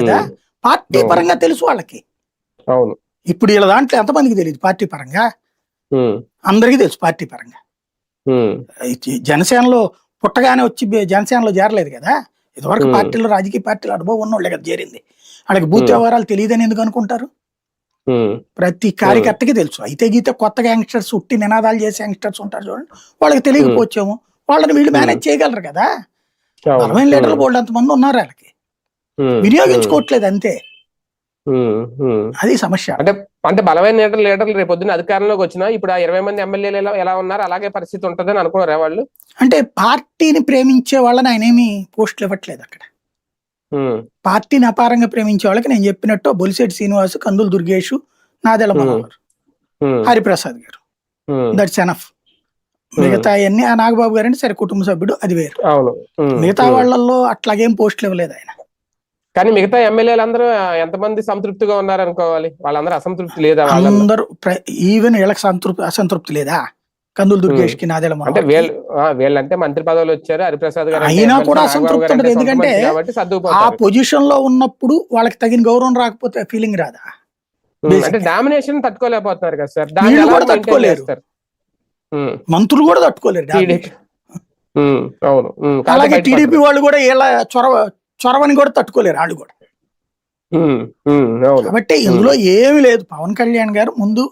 కదా. ఉమ్, పార్టీ అవును పరంగా తెలుసు వాళ్ళకి. అవును ఇప్పుడు వీళ్ళ దాంట్లో ఎంతమందికి తెలియదు పార్టీ పరంగా? ఉమ్, అందరికీ తెలుసు పార్టీ పరంగా. ఉమ్, జనసేనలో పుట్టగానే వచ్చి జనసేనలో చేరలేదు కదా. ఇదివరకు ఉమ్, పార్టీలో, రాజకీయ పార్టీలో అనుభవం ఉన్నోళ్ళే కదా చేరింది. వాళ్ళకి బూత్ ఉమ్, వ్యవహారాలు తెలియదని ఎందుకు అనుకుంటారు? ఉమ్, ప్రతి ఉమ్, కార్యకర్తకి తెలుసు. అయితే గీతే కొత్తగా యంగ్స్టర్స్ ఉట్టి నినాదాలు చేసే యంగ్స్టర్స్ ఉంటారు చూడండి, వాళ్ళకి ఉమ్, తెలియకపోవచ్చేమో. వాళ్ళని వీళ్ళు ఉమ్, మేనేజ్ చేయగలరు కదా. అవును బలమైన లీడర్లు ఉమ్, బోల్డ్ అంతమంది ఉన్నారు, వాళ్ళకి ఉమ్, ఉమ్, వినియోగించుకోవట్లేదు అంతే. ఉమ్, ఉమ్. అది సమస్య. అంటే అంటే బలమైన లీడర్లు రేపు పొద్దున్న అధికారంలోకి వచ్చినా ఇప్పుడు ఆ 20 మంది ఎమ్మెల్యేలు ఎలా ఉన్నారు అలాగే పరిస్థితి ఉంటుందని అనుకున్నారా వాళ్ళు? అంటే పార్టీని ప్రేమించే వాళ్ళని ఆయన ఏమి పోస్టులు ఇవ్వట్లేదు అక్కడ. ఉమ్, పార్టీని అపారంగా ప్రేమించే వాళ్ళకి నేను చెప్పినట్టు బొలిశెట్టి శ్రీనివాస్, కందుల దుర్గేష్, నాదెళ్ల ఉమ్, మనోహర్, ఉమ్, హరిప్రసాద్ గారు, ఉమ్, దట్స్ ఎనఫ్. ఉమ్, మిగతా అన్ని ఆ నాగబాబు గారు అంటే సరే కుటుంబ సభ్యుడు, అది వేరు. అవును ఉమ్, మిగతా ఉమ్. వాళ్ళల్లో అట్లాగేం పోస్టులు ఇవ్వలేదు ఆయన. కానీ మిగతా ఎమ్మెల్యేలు అందరూ ఎంతమంది సంతృప్తిగా ఉన్నారు అనుకోవాలి? వాళ్ళందరూ అసంతృప్తి లేదా వాళ్ళల్లో? అందరూ ఈవెన్ వీళ్ళకి అసంతృప్తి లేదా? కందుల ఉమ్. దుర్గేష్ కి, నాదెళ్ల అంటే మనోహర్కి. వీళ్ళంటే మంత్రి పదవులు వచ్చారు, హరిప్రసాద్ గారు అంటే అయినా ఎమ్మెల్సీ, కూడా నాగబాబు అసంతృప్తి గారు ఉండదు. అంటే సొంత ఎందుకంటే మనిషి కాబట్టి ఆ సర్దుకుపోతారు. పొజిషన్ లో ఉన్నప్పుడు వాళ్ళకి తగిన గౌరవం రాకపోతే ఫీలింగ్ రాదా అంటే బేసిక్ గా? డామినేషన్ తట్టుకోలేకపోతున్నారు కదా సార్, దాన్ని వీళ్ళు ఎలా కూడా మెయింటైన్ తట్టుకోలేరు, చేస్తారు? ఉమ్, మంత్రులు కూడా తట్టుకోలేరు టీడీపీ డామినేషన్. అవును కాబట్టి అలాగే టీడీపీ బయటపడరు. వాళ్ళు కూడా వీళ్ళ చొరవని కూడా తట్టుకోలేరు వాళ్ళు కూడా. అవును కాబట్టి ఇందులో ఏమీ లేదు. పవన్ కళ్యాణ్ గారు ముందు